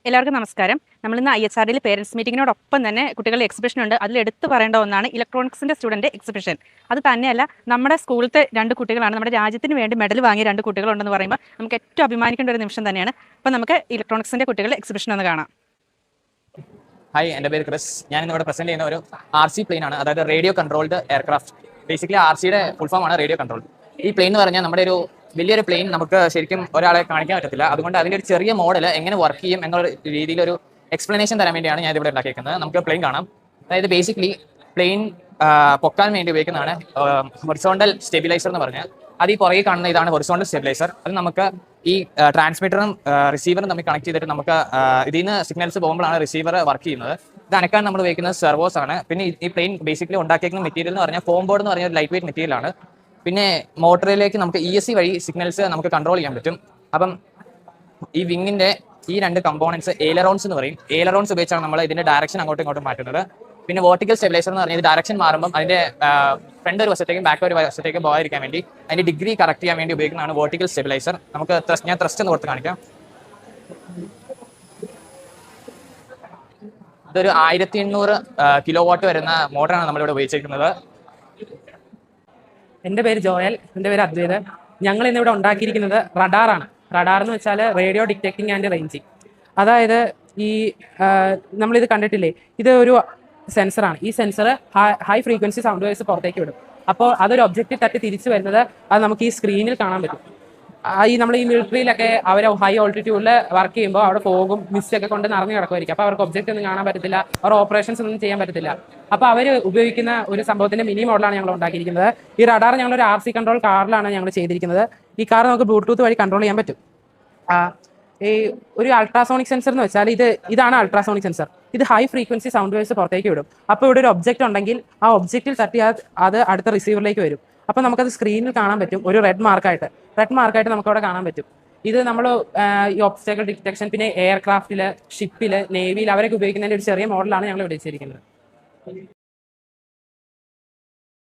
എല്ലാവർക്കും നമസ്കാരം. നമ്മളിന്ന് IHRDയിൽ പേരൻസ് മീറ്റിങ്ങിനോടൊപ്പം തന്നെ കുട്ടികളുടെ എക്സിബിഷൻ ഉണ്ട്. അതിൽ എടുത്തു പറയേണ്ട ഒന്നാണ് ഇലക്ട്രോണിക്സിൻ്റെ സ്റ്റുഡൻറ്റ് എക്സിബിഷൻ. അത് തന്നെയല്ല, നമ്മുടെ സ്കൂളിലത്തെ 2 കുട്ടികളാണ്, നമ്മുടെ രാജ്യത്തിന് വേണ്ടി മെഡൽ വാങ്ങിയ 2 കുട്ടികളുണ്ടെന്ന് പറയുമ്പോൾ നമുക്ക് ഏറ്റവും അഭിമാനിക്കേണ്ട ഒരു നിമിഷം തന്നെയാണ്. അപ്പോൾ നമുക്ക് ഇലക്ട്രോണിക്സിൻ്റെ കുട്ടികളുടെ എക്സിബിഷൻ ഒന്ന് കാണാം. ഹായ്, എൻ്റെ പേര് ക്രിസ്. ഞാൻ ഇന്നിവിടെ പ്രസന്റ് ചെയ്യുന്ന ഒരു RC പ്ലെയിൻ ആണ്, അതായത് റേഡിയോ കൺട്രോൾഡ് എയർക്രാഫ്റ്റ്. ബേസിക്കലി RCയുടെ ഫുൾ ഫോം ആണ് റേഡിയോ കൺട്രോൾ. ഈ പ്ലെയിൻ എന്ന് പറഞ്ഞാൽ നമ്മുടെ ഒരു വലിയൊരു പ്ലെയിൻ നമുക്ക് ശരിക്കും ഒരാളെ കാണിക്കാൻ പറ്റത്തില്ല. അതുകൊണ്ട് അതിൻ്റെ ഒരു ചെറിയ മോഡൽ എങ്ങനെ വർക്ക് ചെയ്യും എന്നുള്ള രീതിയിലൊരു എക്സ്പ്ലനേഷൻ തരാൻ വേണ്ടിയാണ് ഞാൻ ഇവിടെ ഉണ്ടാക്കിയിരിക്കുന്നത്. നമുക്ക് പ്ലെയിൻ കാണാം. അതായത് ബേസിക്കലി പ്ലെയിൻ പൊക്കാൻ വേണ്ടി ഉപയോഗിക്കുന്നതാണ് ഹൊറിസോണ്ടൽ സ്റ്റെബിലൈസർ എന്ന് പറഞ്ഞാൽ. അത് ഈ പുറകെ കാണുന്ന ഇതാണ് ഹൊറിസോണ്ടൽ സ്റ്റെബിലൈസർ. അത് നമുക്ക് ഈ ട്രാൻസ്മിറ്ററും റിസീവറും തമ്മിൽ കണക്ട് ചെയ്തിട്ട് നമുക്ക് ഇതിൽ നിന്ന് സിഗ്നൽസ് പോകുമ്പോഴാണ് റിസീവർ വർക്ക് ചെയ്യുന്നത്. ഇത് അനക്കാൻ നമ്മൾ ഉപയോഗിക്കുന്നത് സെർവോസ് ആണ്. പിന്നെ ഈ പ്ലെയിൻ ബേസിക്കലി ഉണ്ടാക്കിയിരിക്കുന്ന മെറ്റീരിയൽ എന്ന് പറഞ്ഞാൽ ഫോം ബോർഡ് എന്ന് പറഞ്ഞ ഒരു ലൈറ്റ് വെയിറ്റ് മെറ്റീരിയൽ ആണ്. പിന്നെ മോട്ടറിലേക്ക് നമുക്ക് ESC വഴി സിഗ്നൽസ് നമുക്ക് കൺട്രോൾ ചെയ്യാൻ പറ്റും. അപ്പം ഈ വിങ്ങിന്റെ ഈ 2 കമ്പോണൻസ് എയലറോൺസ് എന്ന് പറയും. എയലറോൺസ് ഉപയോഗിച്ചാണ് നമ്മൾ ഇതിന്റെ ഡയറക്ഷൻ അങ്ങോട്ടും ഇങ്ങോട്ടും മാറ്റുന്നത്. പിന്നെ വെർട്ടിക്കൽ സ്റ്റെബിലൈസർ എന്ന് പറഞ്ഞാൽ ഡയറക്ഷൻ മാറുമ്പോൾ അതിന്റെ ഫ്രണ്ട് ഒരു വശത്തേക്കും ബാക്ക് ഒരു വശത്തേക്കും പോകാതിരിക്കാൻ വേണ്ടി അതിന്റെ ഡിഗ്രി കറക്റ്റ് ചെയ്യാൻ വേണ്ടി ഉപയോഗിക്കുന്നതാണ് വെർട്ടിക്കൽ സ്റ്റെബിലൈസർ. നമുക്ക് ഞാൻ ത്രസ്റ്റ് എന്ന് കൊടുത്ത് കാണിക്കാം. ഇതൊരു 1800 കിലോവാട്ട് വരുന്ന മോട്ടറാണ് നമ്മളിവിടെ ഉപയോഗിച്ചിരിക്കുന്നത്. എൻ്റെ പേര് ജോയൽ, എൻ്റെ പേര് അദ്വൈത്. ഞങ്ങൾ ഇന്നിവിടെ ഉണ്ടാക്കിയിരിക്കുന്നത് റഡാറാണ്. റഡാർ എന്ന് വെച്ചാൽ റേഡിയോ ഡിറ്റക്ടിങ് ആൻഡ് റേഞ്ചിങ്. അതായത് ഈ നമ്മളിത് കണ്ടിട്ടില്ലേ, ഇത് ഒരു സെൻസറാണ്. ഈ sensor high frequency sound waves പുറത്തേക്ക് വിടും. അപ്പോൾ അതൊരു ഒബ്ജക്റ്റീവ് തട്ടി തിരിച്ചു വരുന്നത് അത് നമുക്ക് ഈ സ്ക്രീനിൽ കാണാൻ പറ്റും. നമ്മൾ ഈ മിലിറ്ററിയിലൊക്കെ അവർ ഹൈ ഓൾട്ടിറ്റ്യൂഡിൽ വർക്ക് ചെയ്യുമ്പോൾ അവിടെ പോകും മിസ്റ്റൊക്കെ കൊണ്ട് നിറഞ്ഞു കിടക്കുമായിരിക്കും. അപ്പോൾ അവർക്ക് ഒബ്ജക്റ്റ് ഒന്നും കാണാൻ പറ്റത്തില്ല, അവർ ഓപ്പറേഷൻസ് ഒന്നും ചെയ്യാൻ പറ്റത്തില്ല. അപ്പോൾ അവർ ഉപയോഗിക്കുന്ന ഒരു സംഭവത്തിന്റെ മിനി മോഡലാണ് ഞങ്ങൾ ഉണ്ടാക്കിയിരിക്കുന്നത്. ഈ റഡാർ ഞങ്ങളൊരു RC കൺട്രോൾ കാറിലാണ് ഞങ്ങൾ ചെയ്തിരിക്കുന്നത്. ഈ കാർ നമുക്ക് ബ്ലൂടൂത്ത് വഴി കൺട്രോൾ ചെയ്യാൻ പറ്റും. ഈ ഒരു അൾട്രാസോണിക് സെൻസർ എന്ന് വെച്ചാൽ ഇതാണ് അൾട്രാസോണിക് സെൻസർ. ഇത് ഹൈ ഫ്രീക്വൻസി സൗണ്ട് വേവ്സ് പുറത്തേക്ക് വിടും. അപ്പോൾ ഇവിടെ ഒരു ഒബ്ജക്റ്റ് ഉണ്ടെങ്കിൽ ആ ഒബ്ജക്റ്റിൽ തട്ടിയാൽ അത് അടുത്ത റിസീവറിലേക്ക് വരും. അപ്പോൾ നമുക്കത് സ്ക്രീനിൽ കാണാൻ പറ്റും. ഒരു റെഡ് മാർക്കായിട്ട് നമുക്കവിടെ കാണാൻ പറ്റും. ഇത് നമ്മൾ ഈ ഒബ്സ്റ്റക്കിൾ ഡിറ്റക്ഷൻ, പിന്നെ എയർക്രാഫ്റ്റിൽ, ഷിപ്പിൽ, നേവിയിൽ അവരൊക്കെ ഉപയോഗിക്കുന്നതിൻ്റെ ഒരു ചെറിയ മോഡലാണ് ഞങ്ങൾ ഇവിടെ വെച്ചിരിക്കുന്നത്.